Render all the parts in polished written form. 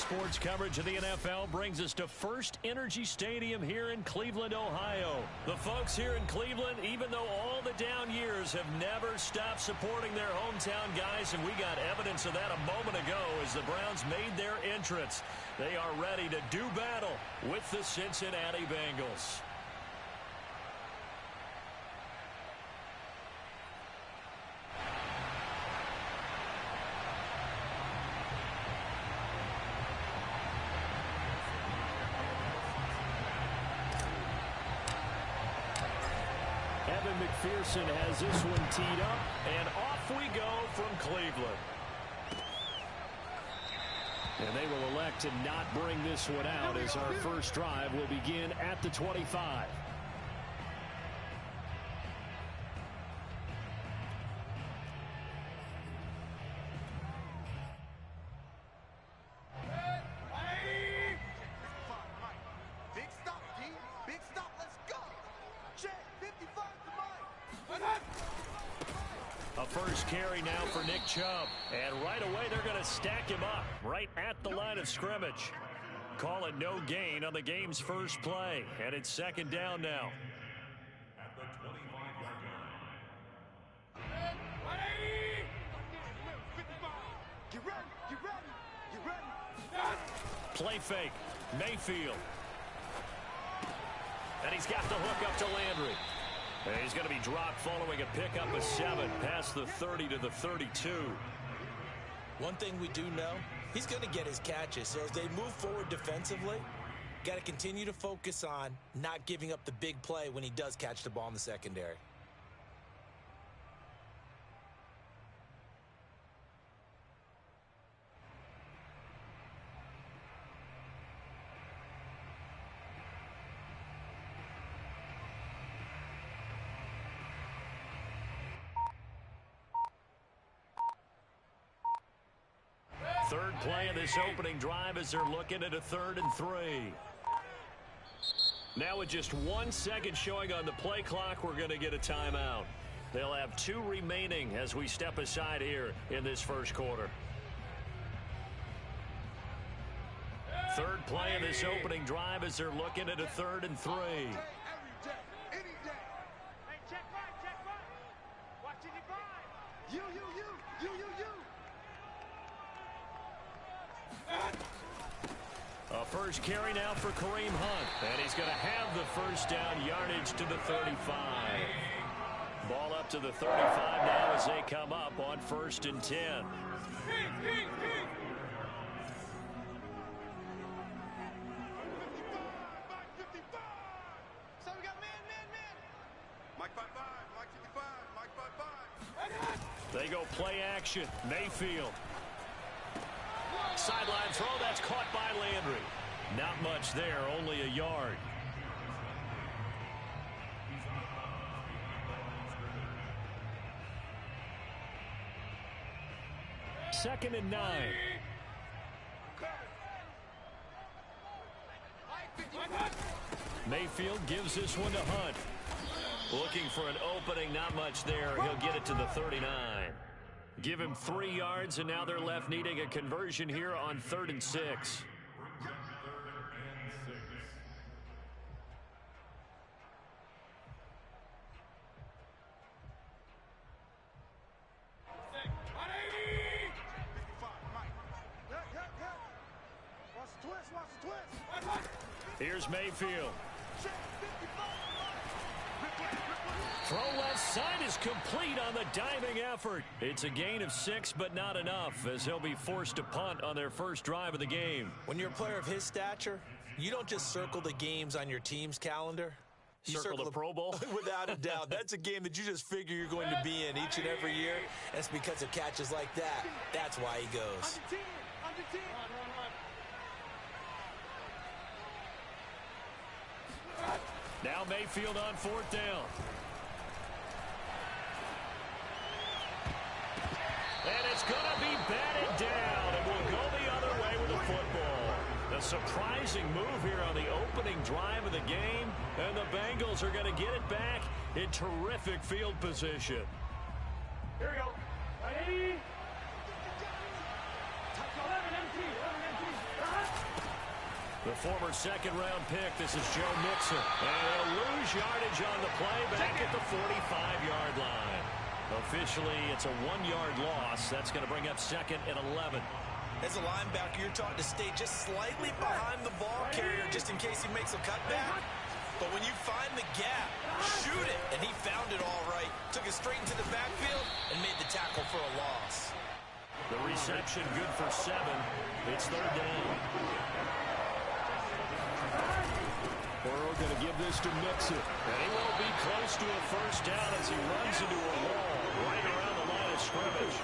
sports coverage of the NFL brings us to First Energy Stadium here in Cleveland, Ohio. The folks here in Cleveland, even though all the down years, have never stopped supporting their hometown guys, and we got evidence of that a moment ago as the Browns made their entrance. They are ready to do battle with the Cincinnati Bengals. McPherson has this one teed up, and off we go from Cleveland. And they will elect to not bring this one out as our first drive will begin at the 25. Carry now for Nick Chubb, and right away they're going to stack him up right at the line of scrimmage. Call it no gain on the game's first play, and it's second down now. At the 25-yard line. Get ready. Play fake, Mayfield. And he's got the hook up to Landry. And he's going to be dropped following a pickup of 7 past the 30 to the 32. One thing we do know, he's going to get his catches. So as they move forward defensively, got to continue to focus on not giving up the big play when he does catch the ball in the secondary. Third play of this opening drive as they're looking at a 3rd and 3. Now with just 1 second showing on the play clock, we're going to get a timeout. They'll have 2 remaining as we step aside here in this first quarter. Third play of this opening drive as they're looking at a 3rd and 3. A first carry now for Kareem Hunt. And he's going to have the first down yardage to the 35. Ball up to the 35 now as they come up on 1st and 10. They go play action. Mayfield. Sideline throw, that's caught by Landry. Not much there, only a yard. Second and 9. Mayfield gives this one to Hunt. Looking for an opening, not much there. He'll get it to the 39. Give him 3 yards, and now they're left needing a conversion here on 3rd and 6. Here's Mayfield. Throw left side is complete on the diving effort. It's a gain of 6, but not enough, as he'll be forced to punt on their first drive of the game. When you're a player of his stature, you don't just circle the games on your team's calendar. You circle the Pro Bowl? Without a doubt. That's a game that you just figure you're going to be in each and every year. And it's because of catches like that. That's why he goes. Now Mayfield on 4th down. And it's going to be batted down, and we'll go the other way with the football. A surprising move here on the opening drive of the game, and the Bengals are going to get it back in terrific field position. Here we go. Ready? former second-round pick. This is Joe Mixon. And they'll lose yardage on the play back at the 45-yard line. Officially, it's a 1-yard loss. That's going to bring up 2nd and 11. As a linebacker, you're taught to stay just slightly behind the ball carrier just in case he makes a cutback. But when you find the gap, shoot it. And he found it all right. Took it straight into the backfield and made the tackle for a loss. The reception good for 7. It's 3rd down. Burrow going to give this to Mixon. And he will be close to a first down as he runs into a wall right around the line of scrimmage.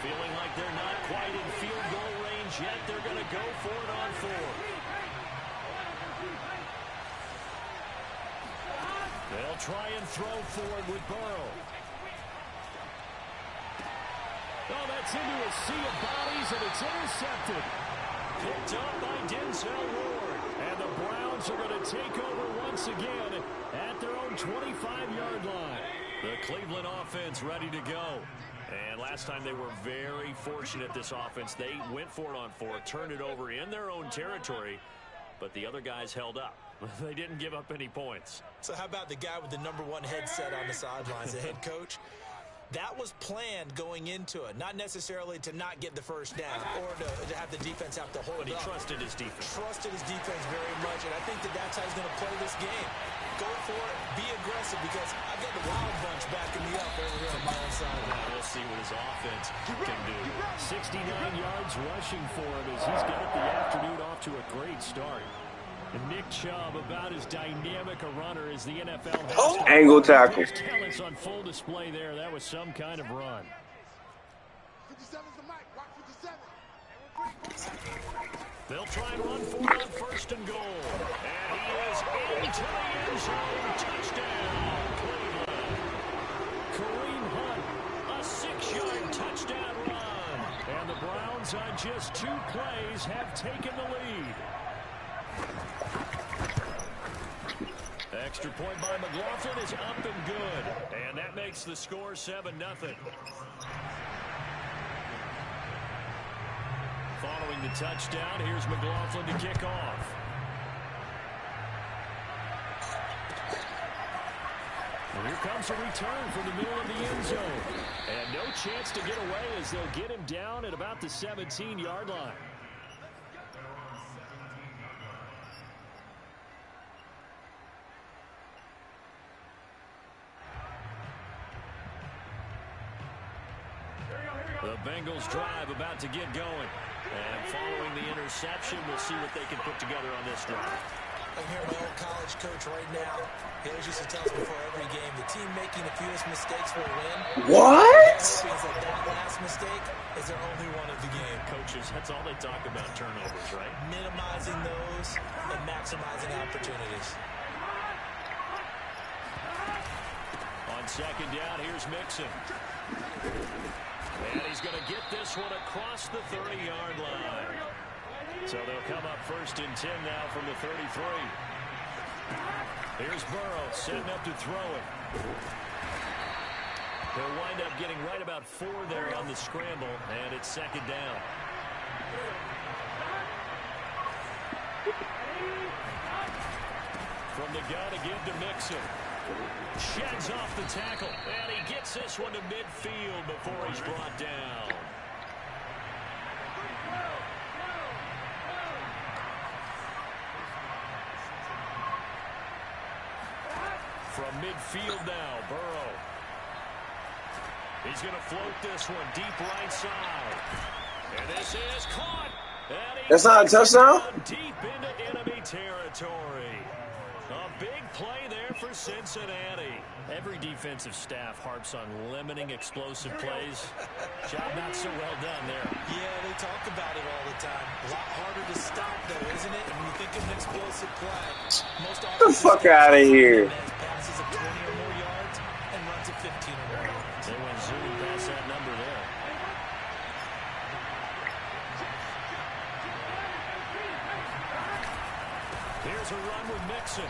Feeling like they're not quite in field goal range yet. They're going to go for it on 4th. They'll try and throw forward with Burrow. Oh, that's into a sea of bodies, and it's intercepted. Picked up by Denzel Ward. And the Browns are going to take over once again at their own 25-yard line. The Cleveland offense ready to go. And last time they were very fortunate, this offense. They went for it on 4th, turned it over in their own territory, but the other guys held up. They didn't give up any points. So how about the guy with the #1 headset on the sidelines, the head coach? That was planned going into it, not necessarily to not get the first down or to have the defense have to hold But he up. trusted his defense. Trusted his defense very much, and I think that that's how he's going to play this game. Go for it, be aggressive, because I've got the wild bunch backing me up over here on my own side. We'll see what his offense can do. 69 yards rushing for him as he's got the afternoon off to a great start. And Nick Chubb, about as dynamic a runner as the NFL has. Angle tackle. His talents on full display there. That was some kind of run. 57's the mic. Watch 57. They'll try and run for it on 1st and goal. And he is into the end zone. Touchdown, Cleveland. Kareem Hunt, a 6-yard touchdown run. And the Browns on just 2 plays have taken the lead. Extra point by McLaughlin is up and good. And that makes the score 7-0. Following the touchdown, here's McLaughlin to kick off. And here comes a return from the middle of the end zone. And no chance to get away as they'll get him down at about the 17-yard line. The Bengals drive about to get going. And following the interception, we'll see what they can put together on this drive. I'm here, my old college coach right now. He always used to tell us before every game, the team making the fewest mistakes will win. What? That last mistake is their only one of the game. Coaches, that's all they talk about, turnovers, right? Minimizing those and maximizing opportunities. On 2nd down, here's Mixon. And he's going to get this one across the 30-yard line. So they'll come up 1st and 10 now from the 33. Here's Burrow setting up to throw it. They'll wind up getting right about 4 there on the scramble, and it's 2nd down. From the gun again to Mixon. Sheds off the tackle, and he gets this one to midfield before he's brought down. From midfield now, Burrow. He's going to float this one deep right side. And this is caught. That's not a touchdown? Deep into enemy territory. A big play there for Cincinnati. Every defensive staff harps on limiting explosive plays. Job not so well done there. Yeah, they talk about it all the time. A lot harder to stop, though, isn't it? When you think of an explosive play, most often Get the fuck out of here. Passes of 20 or more yards and runs of 15 or more yards. They went zooming past that number there. Here's a run with Mixon.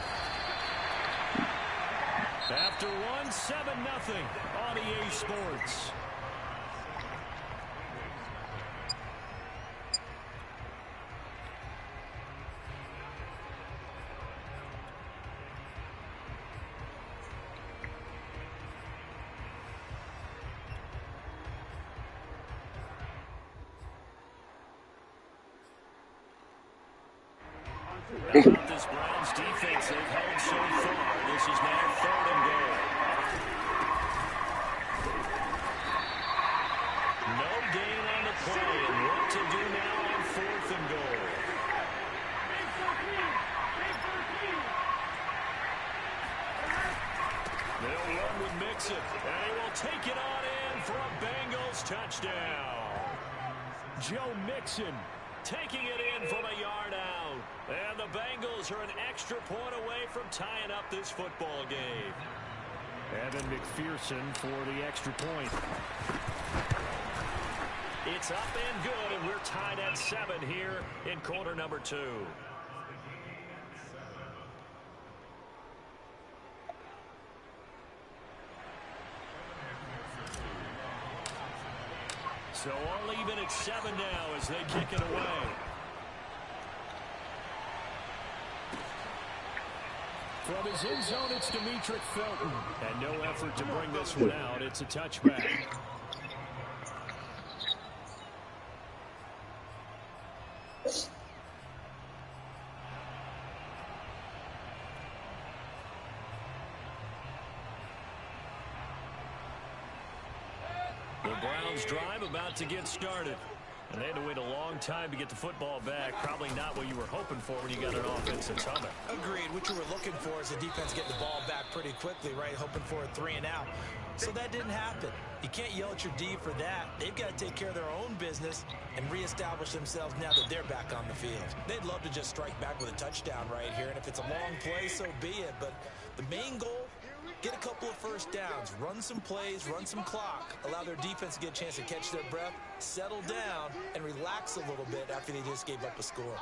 After one, 7-0 on EA Sports. How about this Browns defense they've held so far? This is now 3rd and goal. No gain on the play, and what to do now on 4th and goal. They'll run with Mixon, and he will take it on in for a Bengals touchdown. Joe Mixon taking it in from a yard out. And the Bengals are an extra point away from tying up this football game. Evan McPherson for the extra point. It's up and good, and we're tied at 7 here in quarter number 2. So all even at 7 now as they kick it away. From his end zone, it's Demetric Felton. And no effort to bring this one out. It's a touchback. The Browns drive about to get started. And they had to wait a long time to get the football back. Probably not what you were hoping for when you got an offensive summit. Agreed. What you were looking for is the defense getting the ball back pretty quickly, right? Hoping for a 3 and out. So that didn't happen. You can't yell at your D for that. They've got to take care of their own business and reestablish themselves now that they're back on the field. They'd love to just strike back with a touchdown right here. And if it's a long play, so be it. But the main goal, get a couple of first downs, run some plays, run some clock, allow their defense to get a chance to catch their breath, settle down, and relax a little bit after they just gave up a score.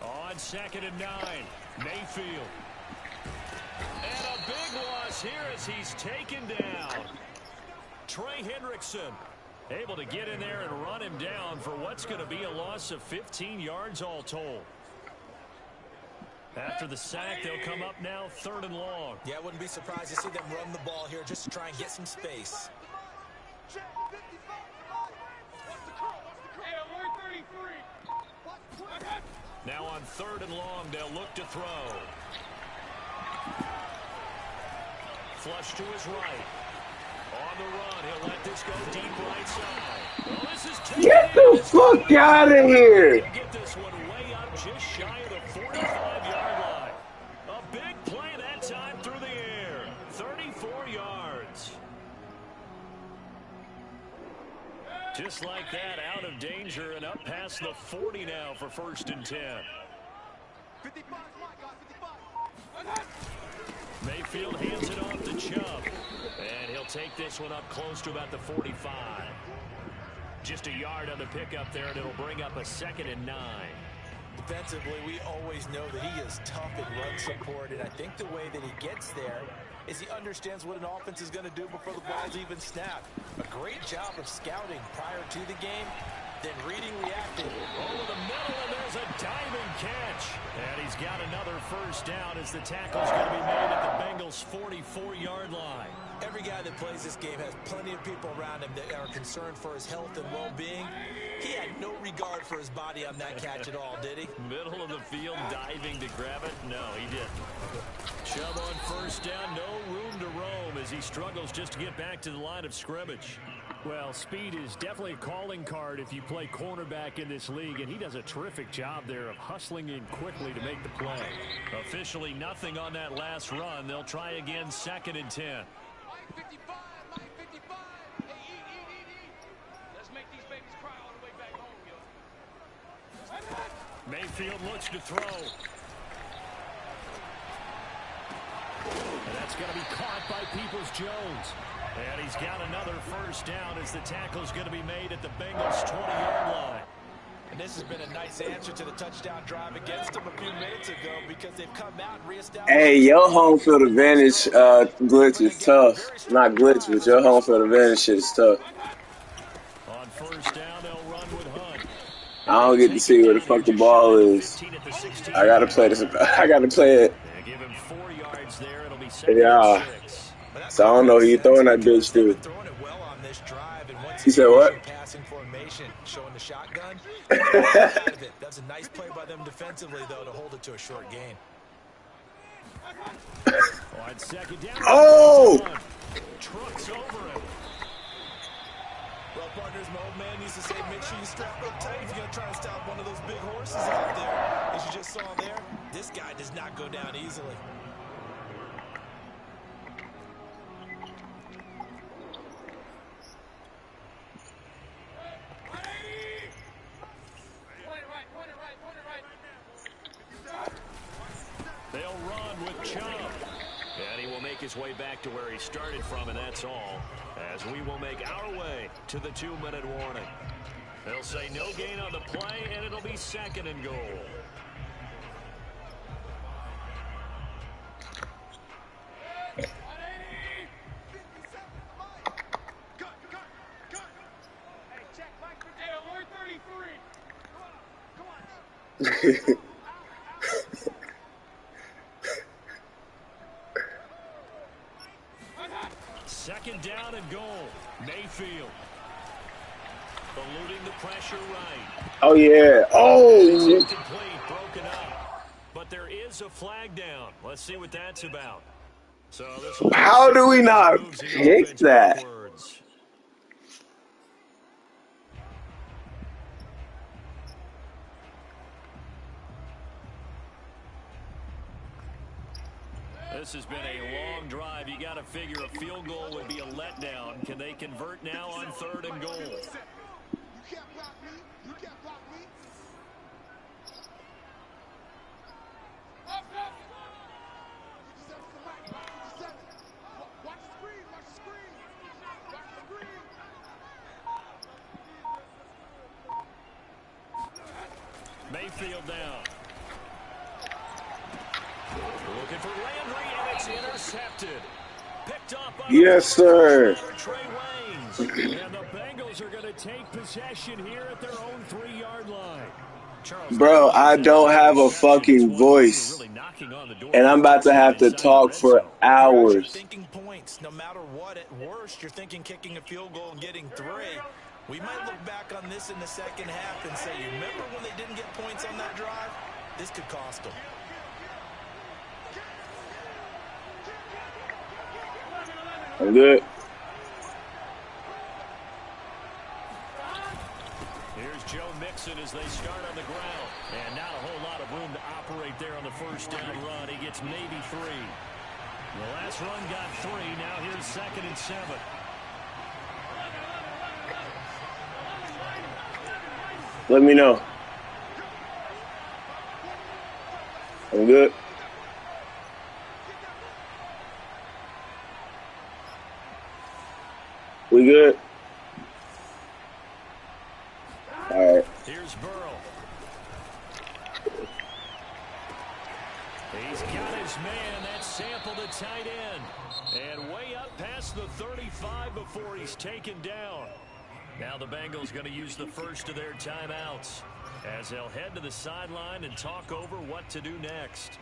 On 2nd and 9, Mayfield. And a big loss here as he's taken down. Trey Hendrickson able to get in there and run him down for what's going to be a loss of 15 yards all told. After the sack, they'll come up now 3rd and long. Yeah, I wouldn't be surprised to see them run the ball here just to try and get some space. Now on 3rd and long, they'll look to throw. Flush to his right. On the run, he'll let this go deep right side. Well, this is Get the fuck out of here! Get this one way up just shy of the 45-yard line. A big play that time through the air. 34 yards. Just like that, out of danger and up past the 40 now for 1st and 10. 55, Mayfield hands it off to Chubb. And he'll take this one up close to about the 45. Just a yard on the pickup there, and it'll bring up a 2nd and 9. Defensively, we always know that he is tough in run support, and I think the way that he gets there is he understands what an offense is going to do before the ball's even snapped. A great job of scouting prior to the game, then reading, reacting. Over the middle, and there's a diving catch. And he's got another first down as the tackle's going to be made at the Bengals' 44-yard line. Every guy that plays this game has plenty of people around him that are concerned for his health and well-being. He had no regard for his body on that catch at all, did he? Middle of the field, diving to grab it? No, he didn't. Chubb on first down, no room to roam as he struggles just to get back to the line of scrimmage. Well, speed is definitely a calling card if you play cornerback in this league, and he does a terrific job there of hustling in quickly to make the play. Officially nothing on that last run. They'll try again 2nd and 10. line 55, line 55. Hey, let's make these babies cry all the way back home, yo. Mayfield looks to throw. And that's going to be caught by Peoples-Jones. And he's got another first down as the tackle's going to be made at the Bengals' 20-yard line. And this has been a nice answer to the touchdown drive against them a few minutes ago because they've come out and reestablished. Hey, your home field advantage glitch is tough. Not glitch, but your home field advantage shit is tough. On first down, they'll run with Hunt. I don't get to see where the fuck the ball is. I gotta play this. I gotta play it. Give him 4 yards there. It'll be 2nd Yeah. and 6. So I don't know who you throwing that bitch to. Throwing it well on this drive, and once He said again, what? your passing formation showing the shotgun. Out of it. That's a nice play by them defensively, though, to hold it to a short gain. On second down, Oh! trucks over him. Well, partners, my old man used to say, make sure you strap up tight if you're going to try to stop one of those big horses out there. As you just saw there, this guy does not go down easily. They'll run with Chubb. And he will make his way back to where he started from, and that's all. As we will make our way to the 2-minute warning. They'll say no gain on the play, and it'll be 2nd and goal. Second down and goal. Mayfield. Eluding the pressure right. Oh, yeah. Oh! Incomplete, broken up. But there is a flag down. Let's see what that's about. So this will How do we not pick that? backwards. This has been a long drive. You got to figure a field goal would be a letdown. Can they convert now on 3rd and goal? You can't block me. You can't block me. Up. 57 to the right. 57. Watch the screen. Watch the screen. Watch the screen. Mayfield down. Looking for Landry, and it's intercepted. Picked up by Yes, sir. Trey Waynes. And the Bengals are going to take possession here at their own 3-yard line. Bro, I don't have a fucking voice. And I'm about to have to talk for hours. Thinking points, no matter what, at worst, you're thinking kicking a field goal and getting 3. We might look back on this in the second half and say, you remember when they didn't get points on that drive? This could cost them. I'm good. Here's Joe Mixon as they start on the ground. And not a whole lot of room to operate there on the first down run. He gets maybe 3. The last run got 3. Now here's 2nd and 7. Let me know. I'm good. We good? All right. Here's Burrow. He's got his man. That's Sample to tight end. And way up past the 35 before he's taken down. Now the Bengals going to use the first of their timeouts as they'll head to the sideline and talk over what to do next.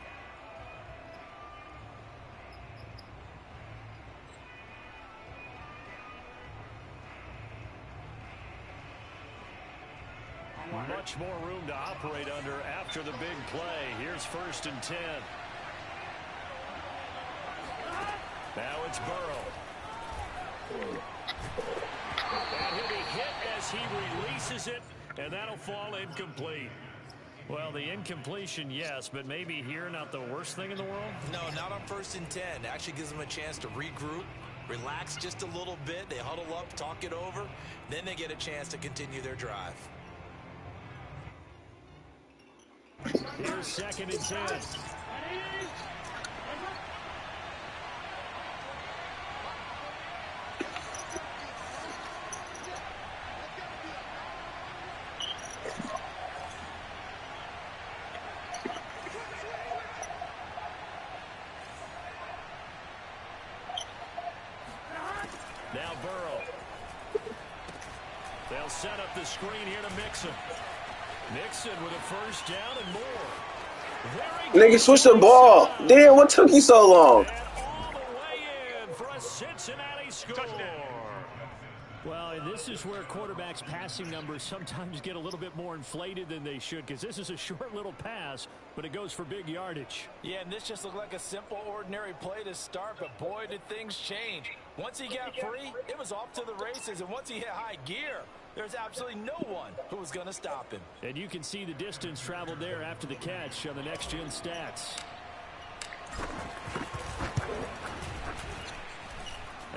Much more room to operate under after the big play. Here's 1st and 10. Now it's Burrow. And he'll be hit as he releases it, and that'll fall incomplete. Well, the incompletion, yes, but maybe here not the worst thing in the world? No, not on 1st and 10. Actually gives them a chance to regroup, relax just a little bit. They huddle up, talk it over. Then they get a chance to continue their drive. Here's 2nd and 10. Now Burrow. They'll set up the screen here to Mixon. Mixon with a first down and more. Nigga, switch the ball. Damn, what took you so long? And all the way in for a Cincinnati score. Well, and this is where quarterbacks' passing numbers sometimes get a little bit more inflated than they should, because this is a short little pass, but it goes for big yardage. Yeah, and this just looked like a simple, ordinary play to start, but boy, did things change. Once he got free, it was off to the races, and once he hit high gear, there's absolutely no one who was going to stop him. And you can see the distance traveled there after the catch on the next-gen stats.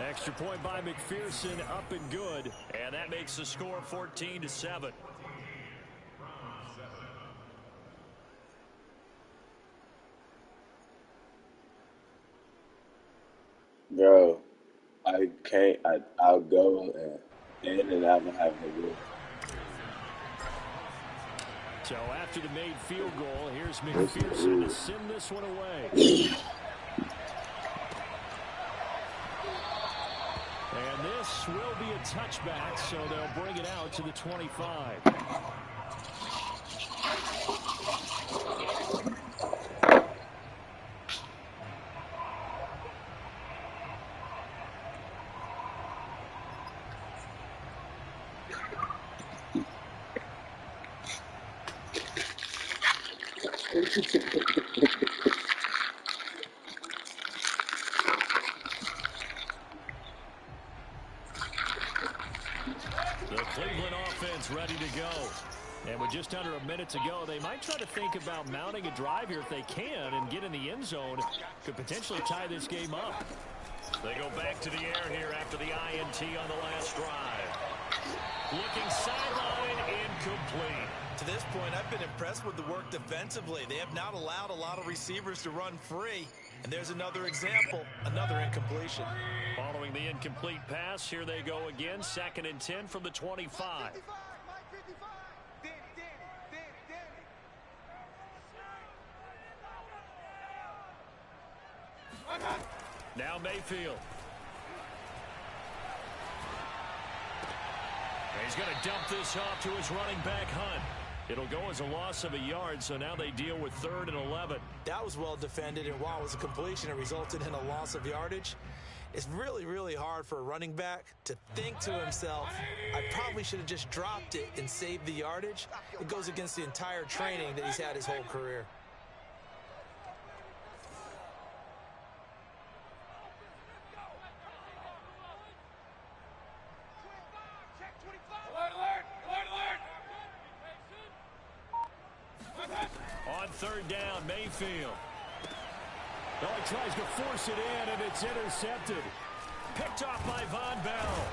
Extra point by McPherson, up and good. And that makes the score 14-7. Bro, I can't. I'll go and I'm having a good. So after the made field goal, here's McPherson to send this one away. And this will be a touchback, so they'll bring it out to the 25. The Cleveland offense ready to go. And with just under a minute to go, they might try to think about mounting a drive here if they can and get in the end zone. Could potentially tie this game up. They go back to the air here after the INT on the last drive. Looking sideline, incomplete. To this point, I've been impressed with the work defensively. They have not allowed a lot of receivers to run free. And there's another example, another incompletion. Following the incomplete pass, here they go again. 2nd and 10 from the 25. Now Mayfield. He's going to dump this off to his running back, Hunt. It'll go as a loss of a yard, so now they deal with 3rd and 11. That was well defended, and while it was a completion, it resulted in a loss of yardage. It's really, really hard for a running back to think to himself, I probably should have just dropped it and saved the yardage. It goes against the entire training that he's had his whole career. On 3rd down, Mayfield. Oh, he tries to force it in, and it's intercepted. Picked off by Von Bell.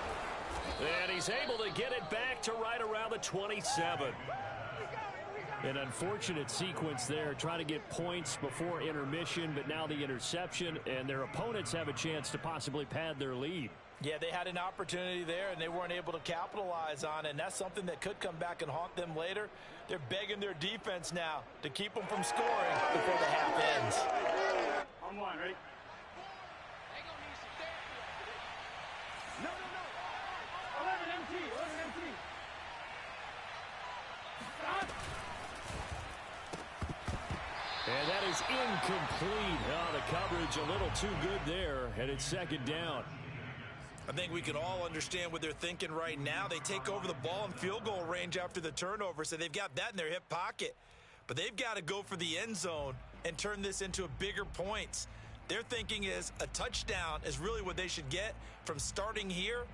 And he's able to get it back to right around the 27. An unfortunate sequence there, trying to get points before intermission, but now the interception, and their opponents have a chance to possibly pad their lead. Yeah, they had an opportunity there, and they weren't able to capitalize on it, and that's something that could come back and haunt them later. They're begging their defense now to keep them from scoring before the half ends. On one, ready? No. 11 MT. And that is incomplete. Oh, the coverage a little too good there, and it's 2nd down. I think we can all understand what they're thinking right now. They take over the ball in field goal range after the turnover, so they've got that in their hip pocket. But they've got to go for the end zone and turn this into a bigger points. Their thinking is a touchdown is really what they should get from starting here.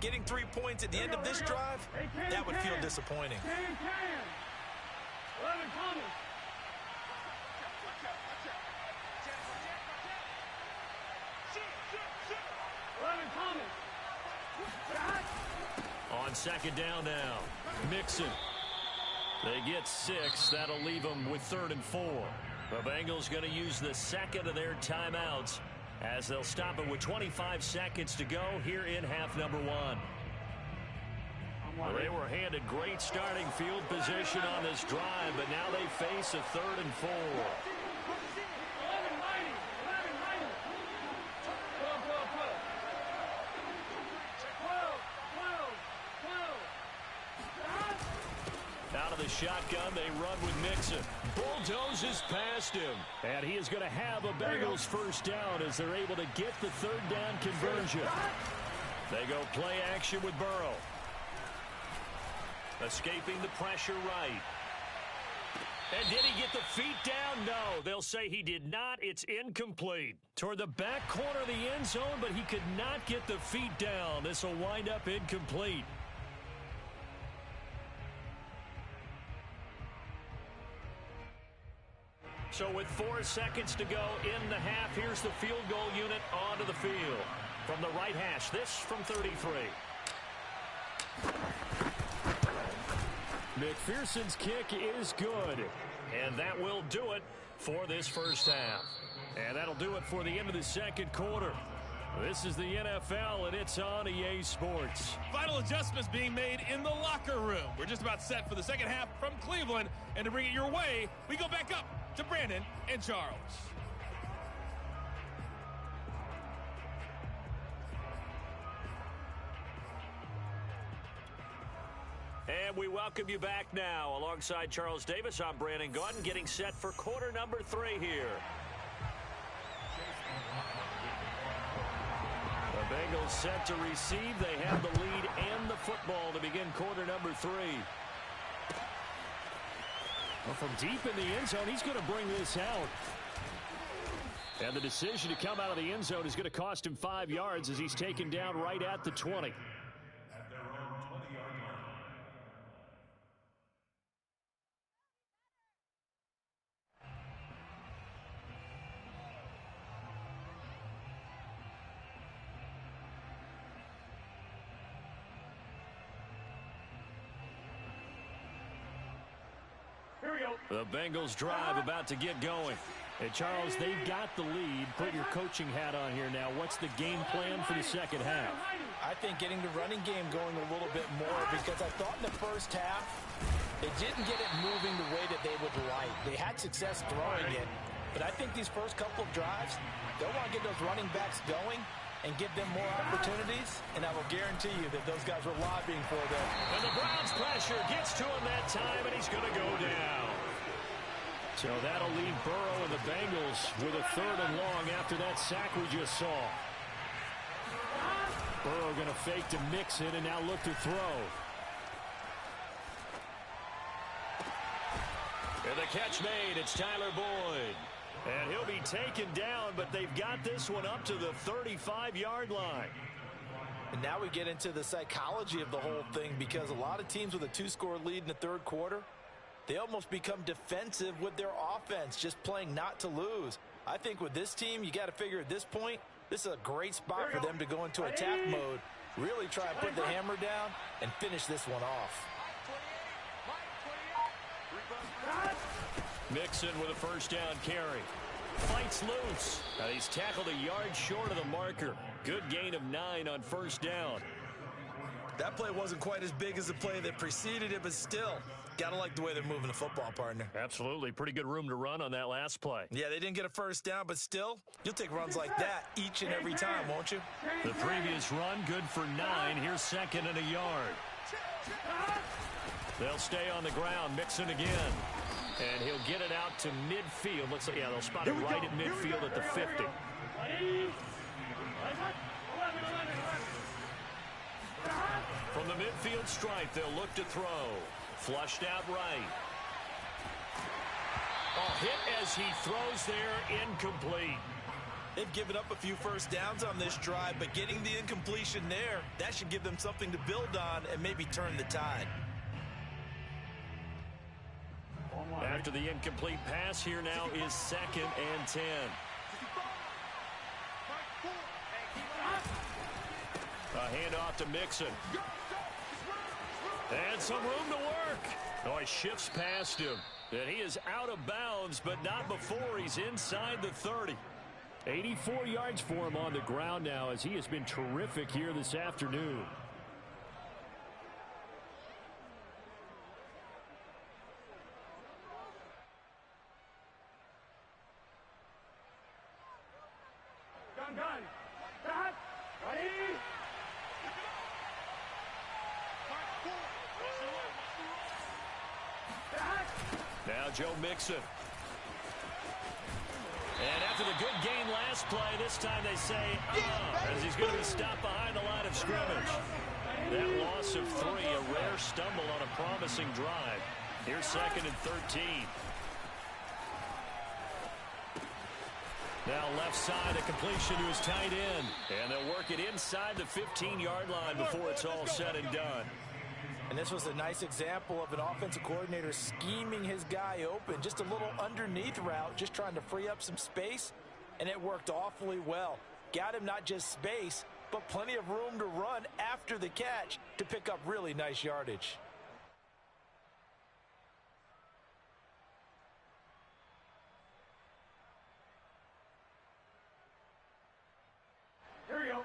Getting 3 points at the end of this drive, that would feel disappointing. 11 Thomas. On 2nd down now, Mixon. They get 6. That'll leave them with 3rd and 4. The Bengals going to use the 2nd of their timeouts as they'll stop it with 25 seconds to go here in half number 1. Well, they were handed great starting field position on this drive, but now they face a 3rd and 4. Out of the shotgun, they run with Mixon. Bulldozes past him. And he is going to have a Bengals 1st down as they're able to get the 3rd down conversion. They go play action with Burrow. Escaping the pressure right. And did he get the feet down? No. They'll say he did not. It's incomplete. Toward the back corner of the end zone, but he could not get the feet down. This will wind up incomplete. So with 4 seconds to go in the half, here's the field goal unit onto the field. From the right hash, this from 33. McPherson's kick is good. And that will do it for this first half. And that'll do it for the end of the second quarter. This is the NFL, and it's on EA Sports. Final adjustments being made in the locker room. We're just about set for the second half from Cleveland. And to bring it your way, we go back up to Brandon and Charles. And we welcome you back now. Alongside Charles Davis, I'm Brandon Gaudin, getting set for quarter number 3 here. The Bengals set to receive. They have the lead and the football to begin quarter number 3. Well, from deep in the end zone, he's going to bring this out. And the decision to come out of the end zone is going to cost him 5 yards as he's taken down right at the 20. The Bengals drive about to get going. And Charles, they've got the lead. Put your coaching hat on here now. What's the game plan for the second half? I think getting the running game going a little bit more, because I thought in the first half they didn't get it moving the way that they would like. They had success throwing it, but I think these first couple of drives, they'll want to get those running backs going and give them more opportunities, and I will guarantee you that those guys were lobbying for them. And the Browns' pressure gets to him that time, and he's going to go down. So that'll leave Burrow and the Bengals with a 3rd and long after that sack we just saw. Burrow going to fake to Mixon and now look to throw. And the catch made. It's Tyler Boyd. And he'll be taken down, but they've got this one up to the 35-yard line. And now we get into the psychology of the whole thing, because a lot of teams with a 2-score lead in the third quarter, they almost become defensive with their offense, just playing not to lose. I think with this team, you got to figure at this point, this is a great spot for them to go into attack mode, really try and put the hammer down and finish this one off. Mixon with a first down carry. Fights loose. And he's tackled a yard short of the marker. Good gain of 9 on first down. That play wasn't quite as big as the play that preceded it, but still, got to like the way they're moving the football, partner. Absolutely. Pretty good room to run on that last play. Yeah, they didn't get a first down, but still, you'll take runs like that each and every time, won't you? The previous run, good for 9. Here's 2nd and a yard. They'll stay on the ground. Mixon again. And he'll get it out to midfield. Looks like, yeah, they'll spot it right at midfield at the 50. From the midfield stripe, they'll look to throw. Flushed out right. A hit as he throws there, incomplete. They've given up a few first downs on this drive, but getting the incompletion there, that should give them something to build on and maybe turn the tide. After the incomplete pass, here now is 2nd and 10. A handoff to Mixon. And some room to work. Oh, he shifts past him. And he is out of bounds, but not before he's inside the 30. 84 yards for him on the ground now, as he has been terrific here this afternoon. Gun. Start. Ready. Now Joe Mixon. And After the good gain last play, this time they say, as he's going to be stopped behind the line of scrimmage. That loss of 3, a rare stumble on a promising drive. Here's 2nd and 13. Now left side, a completion to his tight end. And they'll work it inside the 15-yard line before it's all said and done. And this was a nice example of an offensive coordinator scheming his guy open. Just a little underneath route, just trying to free up some space. And it worked awfully well. Got him not just space, but plenty of room to run after the catch to pick up really nice yardage.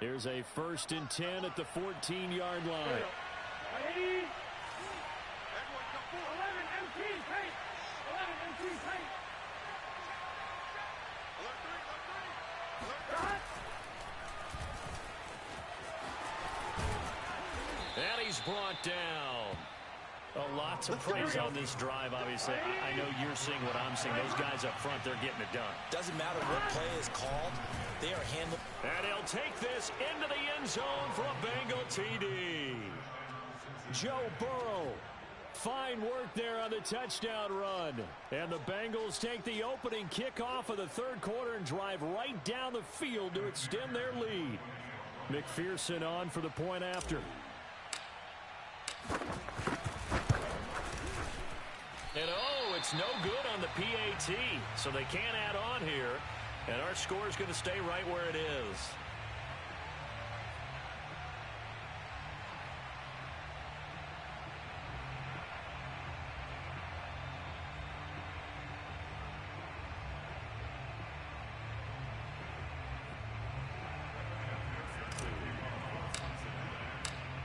Here's a 1st and 10 at the 14-yard line. 11 MT paint. 11 MT paint. And he's brought down. Lots of praise on this drive, obviously. I know you're seeing what I'm seeing. Those guys up front, they're getting it done. Doesn't matter what play is called. They are handling. And he'll take this into the end zone for a Bengal TD. Joe Burrow. Fine work there on the touchdown run. And the Bengals take the opening kickoff of the 3rd quarter and drive right down the field to extend their lead. McPherson on for the point after. And it's no good on the PAT, so they can't add on here. And our score is going to stay right where it is.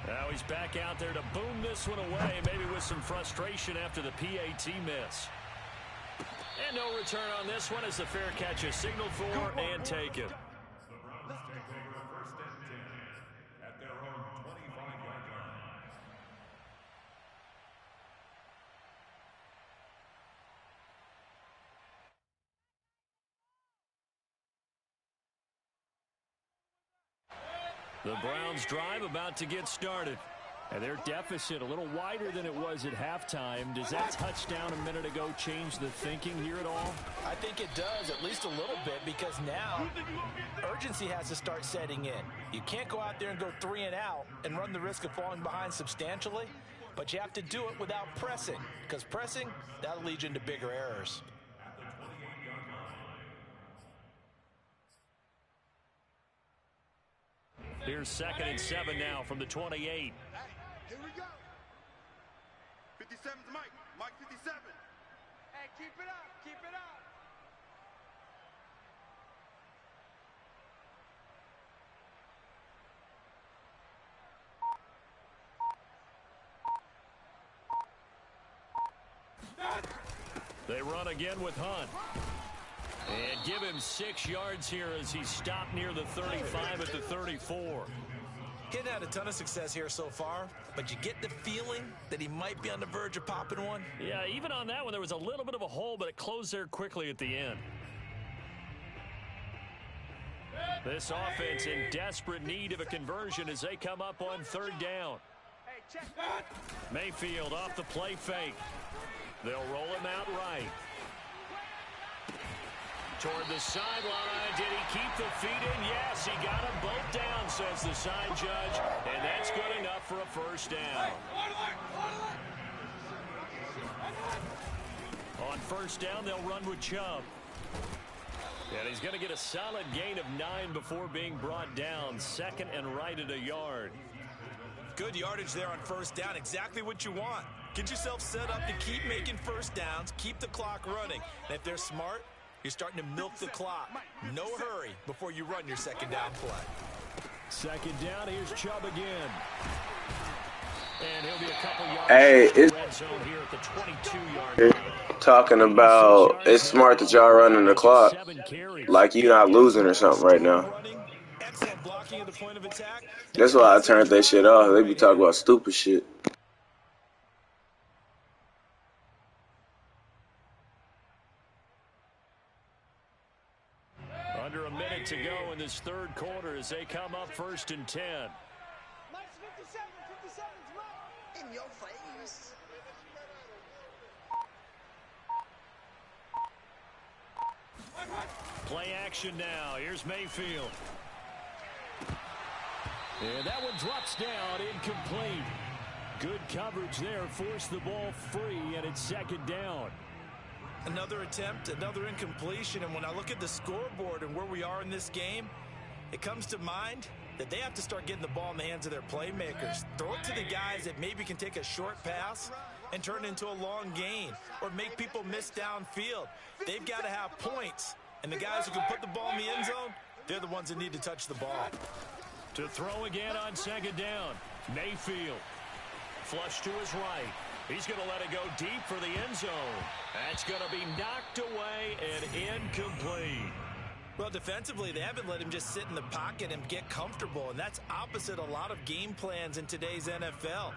Now he's back out there to boom this one away, maybe with some frustration after the PAT miss. And no return on this one as the fair catch is signaled for and taken. The Browns drive about to get started. And their deficit a little wider than it was at halftime. Does that touchdown a minute ago change the thinking here at all? I think it does, at least a little bit, because now urgency has to start setting in. You can't go out there and go 3 and out and run the risk of falling behind substantially, but you have to do it without pressing, because pressing, that'll lead you into bigger errors. Here's 2nd and 7 now from the 28. Here we go. 57's Mike. Mike 57. Hey, keep it up. Keep it up. They run again with Hunt. And give him 6 yards here as he's stopped near the 35 at the 34. He hasn't had a ton of success here so far, but you get the feeling that he might be on the verge of popping one. Yeah, even on that one, there was a little bit of a hole, but it closed there quickly at the end. This offense in desperate need of a conversion as they come up on 3rd down. Hey, check. Mayfield off the play fake. They'll roll him out right. Toward the sideline. Did he keep the feet in? Yes, he got them both down, says the side judge. And that's good enough for a 1st down. On 1st down, they'll run with Chubb. And he's going to get a solid gain of 9 before being brought down. 2nd and right at a yard. Good yardage there on 1st down. Exactly what you want. Get yourself set up to keep making 1st downs. Keep the clock running. And if they're smart, you're starting to milk the clock. No hurry before you run your 2nd down play. 2nd down, here's Chubb again. And he'll be a couple yards. Hey, it's red zone here at the 22-yard line. talking about it's smart that y'all running the clock like you're not losing or something right now. Excellent blocking at the point of attack. That's why I turned that shit off. They be talking about stupid shit. minute to go in this third quarter as they come up 1st and 10. Mike's 57, 57's Mike. In your face. Play action now. Here's Mayfield. And that one drops down, incomplete. Good coverage there, forced the ball free, and it's 2nd down. Another attempt, another incompletion, and when I look at the scoreboard and where we are in this game, it comes to mind that they have to start getting the ball in the hands of their playmakers. Throw it to the guys that maybe can take a short pass and turn it into a long gain or make people miss downfield. They've got to have points, and the guys who can put the ball in the end zone, they're the ones that need to touch the ball. To throw again on 2nd down, Mayfield. Flush to his right. He's going to let it go deep for the end zone. That's going to be knocked away and incomplete. Well, defensively, they haven't let him just sit in the pocket and get comfortable, and that's opposite a lot of game plans in today's NFL.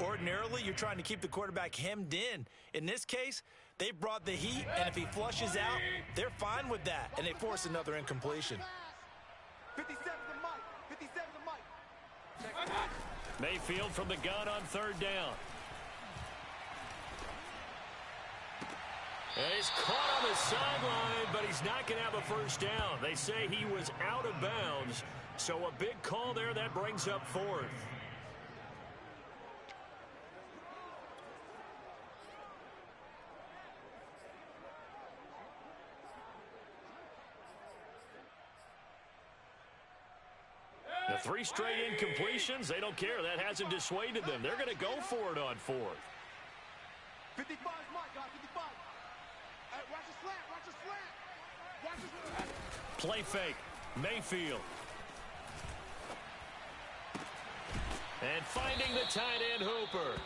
Ordinarily, you're trying to keep the quarterback hemmed in. In this case, they brought the heat, and if he flushes out, they're fine with that, and they force another incompletion. 57 to Mike. 57 to Mike. Mayfield from the gun on 3rd down. And he's caught on the sideline, but he's not going to have a 1st down. They say he was out of bounds, so a big call there that brings up 4th. The 3 straight incompletions, they don't care. That hasn't dissuaded them. They're going to go for it on 4th. 55 is Mike, guys. 55. Watch the slant. Watch the slant. Watch the slant. Play fake. Mayfield. And finding the tight end Hooper.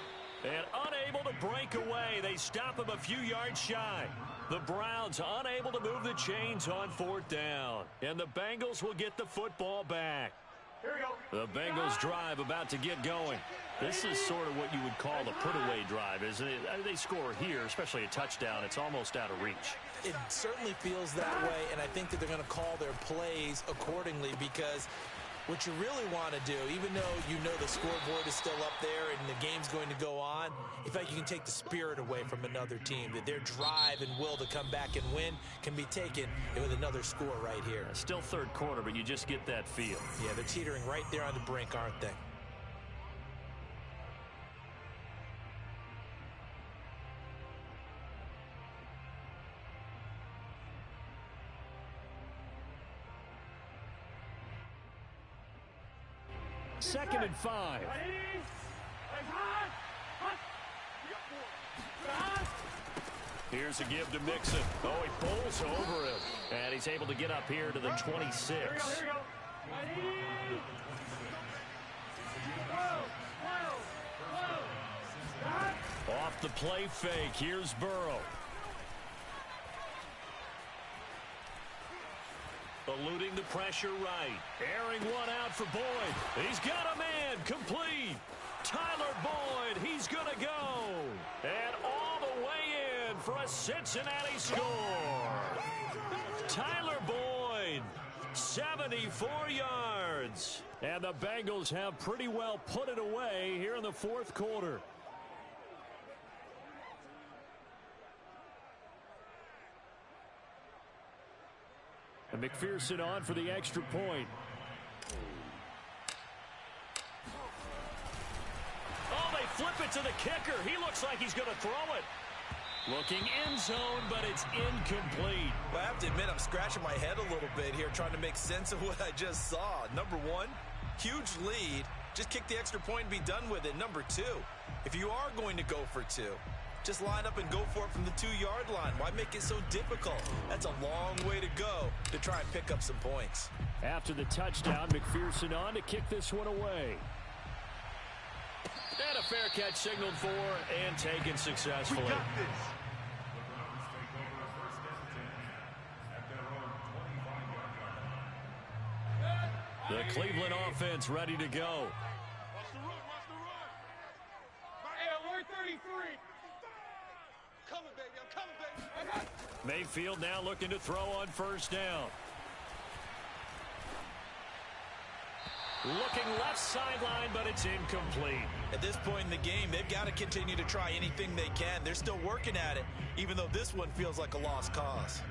And unable to break away. They stop him a few yards shy. The Browns unable to move the chains on 4th down. And the Bengals will get the football back. The Bengals drive about to get going. This is sort of what you would call a put-away drive, isn't it? They score here, especially a touchdown. It's almost out of reach. It certainly feels that way, and I think that they're going to call their plays accordingly because what you really want to do, even though you know the scoreboard is still up there and the game's going to go on, in fact, you can take the spirit away from another team, that their drive and will to come back and win can be taken with another score right here. Still 3rd quarter, but you just get that feel. Yeah, they're teetering right there on the brink, aren't they? Second and 5. Here's a give to Mixon. Oh, he pulls over him. And he's able to get up here to the 26. Off the play fake. Here's Burrow. Eluding the pressure right. Airing one out for Boyd. He's got a man. Complete. Tyler Boyd. He's going to go. And all the way in for a Cincinnati score. Tyler Boyd. 74 yards. And the Bengals have pretty well put it away here in the 4th quarter. And McPherson on for the extra point. Oh, they flip it to the kicker. He looks like he's going to throw it. Looking end zone, but it's incomplete. Well, I have to admit, I'm scratching my head a little bit here trying to make sense of what I just saw. Number one, huge lead. Just kick the extra point and be done with it. Number two, if you are going to go for 2, just line up and go for it from the 2-yard line. Why make it so difficult? That's a long way to go to try and pick up some points. After the touchdown, McPherson on to kick this one away. And a fair catch signaled for and taken successfully. We got this. The Cleveland offense ready to go. Watch the run, watch the run. Hey, 33. Coming, baby, I'm coming, baby. Mayfield now looking to throw on 1st down. Looking left sideline, but it's incomplete. At this point in the game, they've got to continue to try anything they can. They're still working at it, even though this one feels like a lost cause.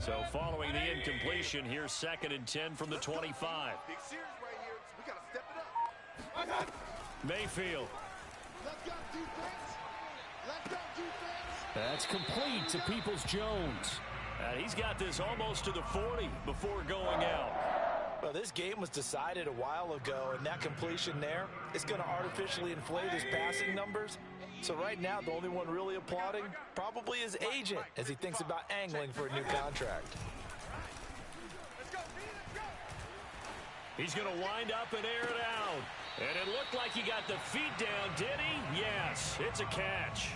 So following the incompletion, here's 2nd and 10 from the 25. Big series right here. We got to step it up. Mayfield. Let's go, defense. Let's go, defense. That's complete to Peoples-Jones. And he's got this almost to the 40 before going out. Well, this game was decided a while ago, and that completion there is going to artificially inflate his passing numbers. So right now, the only one really applauding probably his agent as he thinks about angling for a new contract. He's going to wind up and air it out. And it looked like he got the feet down, did he? Yes, it's a catch.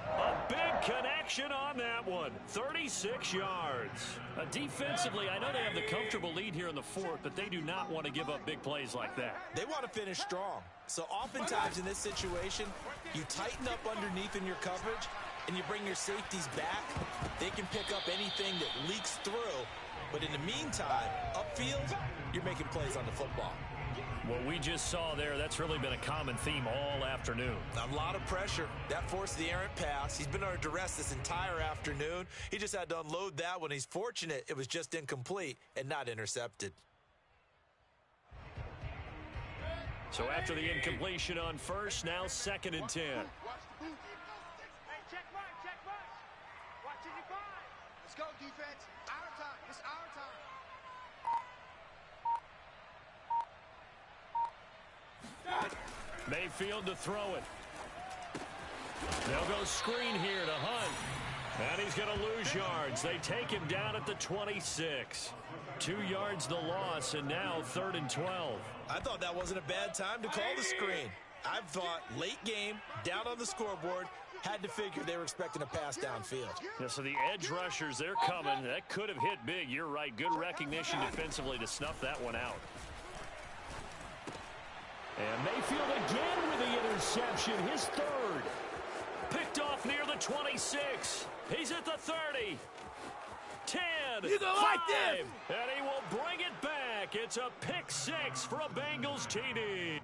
A big connection on that one. 36 yards. Defensively, I know they have the comfortable lead here in the 4th, but they do not want to give up big plays like that. They want to finish strong. So oftentimes in this situation, you tighten up underneath in your coverage, and you bring your safeties back. They can pick up anything that leaks through. But in the meantime, upfield, you're making plays on the football. What we just saw there, that's really been a common theme all afternoon. A lot of pressure. That forced the errant pass. He's been under duress this entire afternoon. He just had to unload that one. He's fortunate it was just incomplete and not intercepted. So after the incompletion on first, now 2nd and 10. Watch the boot. Hey, check mark, check mark. Watch it, you find. Let's go, defense. Our time. It's our time. Mayfield to throw it. They'll go screen here to Hunt. And he's going to lose yards. They take him down at the 26. 2 yards the loss, and now 3rd and 12. I thought that wasn't a bad time to call the screen. I thought late game, down on the scoreboard, had to figure they were expecting a pass downfield. Yeah, so the edge rushers, they're coming. That could have hit big. You're right. Good recognition defensively to snuff that one out. And Mayfield again with the interception, his 3rd. Picked off near the 26. He's at the 30. 10. You go like this. And he will bring it back. It's a pick 6 for a Bengals TD.